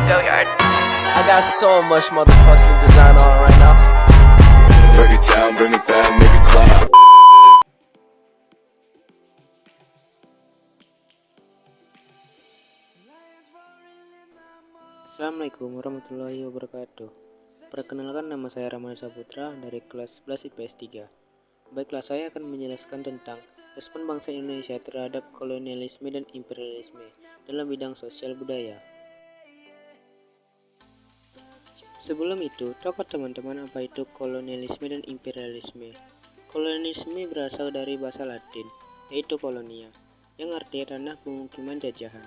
Billiard. I got so much motherfucking design on right now. Break it down, bring it back, make it clap. Assalamualaikum warahmatullahi wabarakatuh. Perkenalkan, nama saya Ramana Saputra dari kelas 11 IPS 3. Baiklah, saya akan menjelaskan tentang respon bangsa Indonesia terhadap kolonialisme dan imperialisme dalam bidang sosial budaya. Sebelum itu, tahu teman-teman apa itu kolonialisme dan imperialisme? Kolonialisme berasal dari bahasa Latin, yaitu kolonia, yang artinya tanah pemukiman jajahan.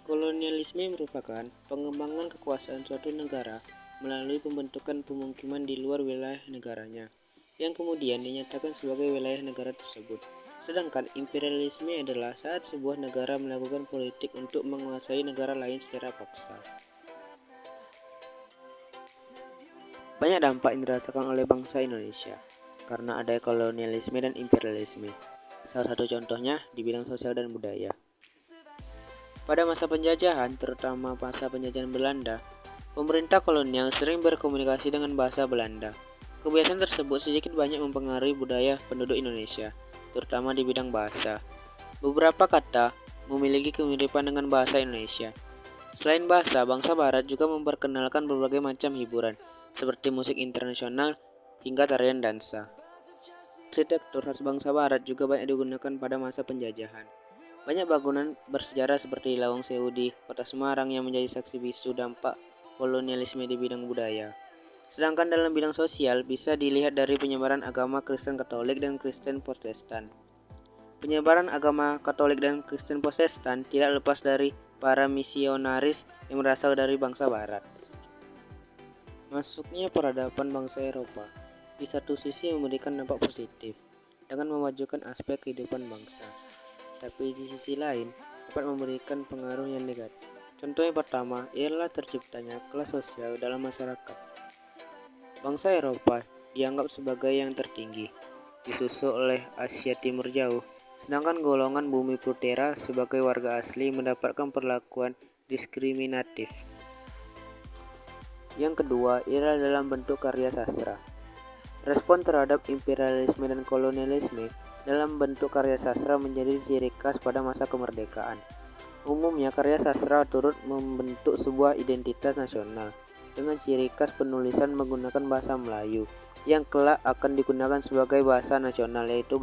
Kolonialisme merupakan pengembangan kekuasaan suatu negara melalui pembentukan pemukiman di luar wilayah negaranya, yang kemudian dinyatakan sebagai wilayah negara tersebut. Sedangkan imperialisme adalah saat sebuah negara melakukan politik untuk menguasai negara lain secara paksa. Banyak dampak yang dirasakan oleh bangsa Indonesia karena ada kolonialisme dan imperialisme. Salah satu contohnya di bidang sosial dan budaya. Pada masa penjajahan, terutama masa penjajahan Belanda, pemerintah kolonial sering berkomunikasi dengan bahasa Belanda. Kebiasaan tersebut sedikit banyak mempengaruhi budaya penduduk Indonesia, terutama di bidang bahasa. Beberapa kata memiliki kemiripan dengan bahasa Indonesia. Selain bahasa, bangsa Barat juga memperkenalkan berbagai macam hiburan, seperti musik internasional hingga tarian dansa. Arsitektur khas bangsa Barat juga banyak digunakan pada masa penjajahan. Banyak bangunan bersejarah seperti Lawang Sewu di Kota Semarang yang menjadi saksi bisu dampak kolonialisme di bidang budaya. Sedangkan dalam bidang sosial bisa dilihat dari penyebaran agama Kristen Katolik dan Kristen Protestan. Penyebaran agama Katolik dan Kristen Protestan tidak lepas dari para misionaris yang berasal dari bangsa Barat. Masuknya peradaban bangsa Eropa di satu sisi memberikan dampak positif dengan memajukan aspek kehidupan bangsa, tapi di sisi lain dapat memberikan pengaruh yang negatif. Contoh yang pertama ialah terciptanya kelas sosial dalam masyarakat. Bangsa Eropa dianggap sebagai yang tertinggi, disusul oleh Asia Timur Jauh, sedangkan golongan bumi putera sebagai warga asli mendapatkan perlakuan diskriminatif. Yang kedua ialah dalam bentuk karya sastra. Respon terhadap imperialisme dan kolonialisme dalam bentuk karya sastra menjadi ciri khas pada masa kemerdekaan. Umumnya karya sastra turut membentuk sebuah identitas nasional dengan ciri khas penulisan menggunakan bahasa Melayu yang kelak akan digunakan sebagai bahasa nasional, yaitu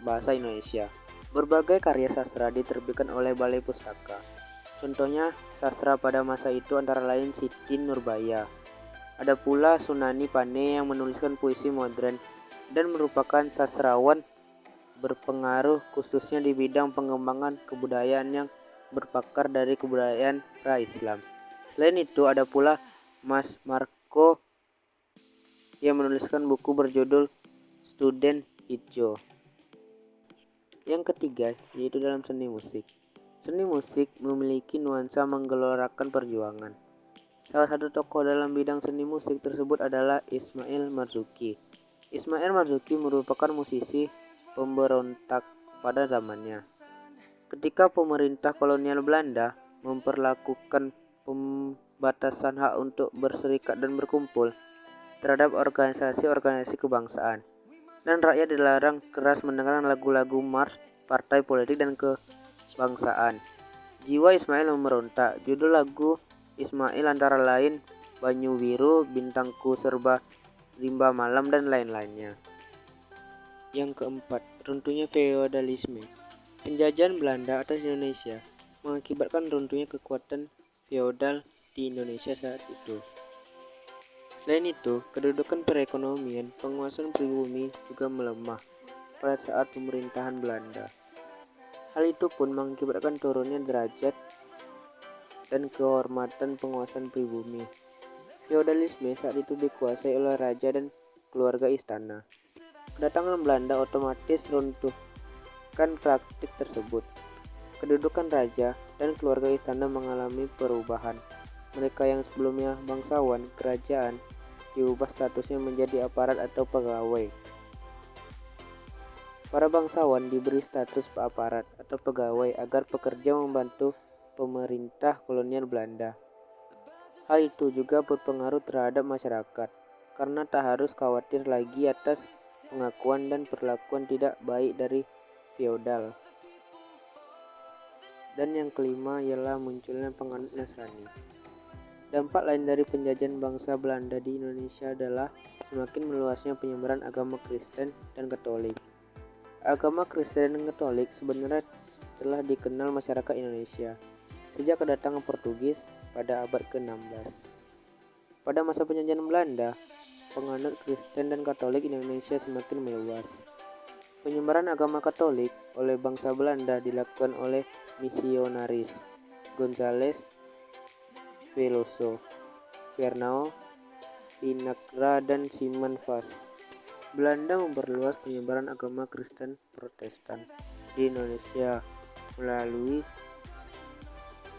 bahasa Indonesia. Berbagai karya sastra diterbitkan oleh Balai Pustaka. Contohnya sastra pada masa itu antara lain Siti Nurbaya. Ada pula Sunani Pane yang menuliskan puisi modern dan merupakan sastrawan berpengaruh khususnya di bidang pengembangan kebudayaan yang berpakar dari kebudayaan pra-Islam. Selain itu ada pula Mas Marco yang menuliskan buku berjudul Student Hijau. Yang ketiga yaitu dalam seni musik. Seni musik memiliki nuansa menggelorakan perjuangan. Salah satu tokoh dalam bidang seni musik tersebut adalah Ismail Marzuki. Ismail Marzuki merupakan musisi pemberontak pada zamannya. Ketika pemerintah kolonial Belanda memperlakukan pembatasan hak untuk berserikat dan berkumpul terhadap organisasi-organisasi kebangsaan, dan rakyat dilarang keras mendengarkan lagu-lagu mars partai politik dan kebangsaan, jiwa Ismail memberontak. Judul lagu Ismail antara lain Banyu Biru, Bintangku Serba Rimba Malam, dan lain-lainnya. Yang keempat, runtuhnya feodalisme. Penjajahan Belanda atas Indonesia mengakibatkan runtuhnya kekuatan feodal di Indonesia saat itu. Selain itu, kedudukan perekonomian penguasaan pribumi juga melemah pada saat pemerintahan Belanda. Hal itu pun mengakibatkan turunnya derajat dan kehormatan penguasaan pribumi. Feodalisme saat itu dikuasai oleh raja dan keluarga istana. Kedatangan Belanda otomatis runtuhkan praktik tersebut. Kedudukan raja dan keluarga istana mengalami perubahan. Mereka yang sebelumnya bangsawan kerajaan diubah statusnya menjadi aparat atau pegawai. Para bangsawan diberi status aparat atau pegawai agar bekerja membantu pemerintah kolonial Belanda. Hal itu juga berpengaruh terhadap masyarakat, karena tak harus khawatir lagi atas pengakuan dan perlakuan tidak baik dari feodal. Dan yang kelima ialah munculnya penganut Nasrani. Dampak lain dari penjajahan bangsa Belanda di Indonesia adalah semakin meluasnya penyebaran agama Kristen dan Katolik. Agama Kristen dan Katolik sebenarnya telah dikenal masyarakat Indonesia sejak kedatangan Portugis pada abad ke-16. Pada masa penjajahan Belanda, penganut Kristen dan Katolik Indonesia semakin meluas. Penyebaran agama Katolik oleh bangsa Belanda dilakukan oleh misionaris Gonzales Veloso, Fernão Pinagra, dan Simon Vaz. Belanda memperluas penyebaran agama Kristen Protestan di Indonesia melalui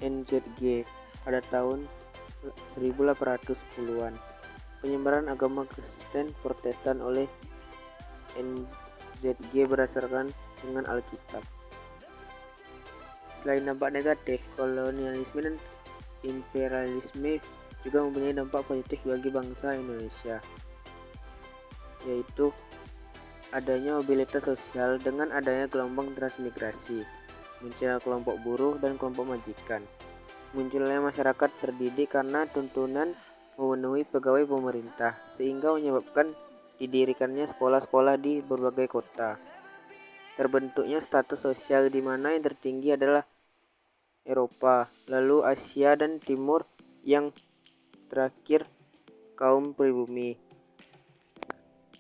NZG pada tahun 1810-an. Penyebaran agama Kristen Protestan oleh NZG berdasarkan dengan Alkitab. Selain dampak negatif, kolonialisme dan imperialisme juga mempunyai dampak positif bagi bangsa Indonesia, yaitu adanya mobilitas sosial dengan adanya gelombang transmigrasi, munculnya kelompok buruh dan kelompok majikan, munculnya masyarakat terdidik karena tuntunan memenuhi pegawai pemerintah, sehingga menyebabkan didirikannya sekolah-sekolah di berbagai kota. Terbentuknya status sosial di mana yang tertinggi adalah Eropa, lalu Asia dan Timur, yang terakhir kaum pribumi.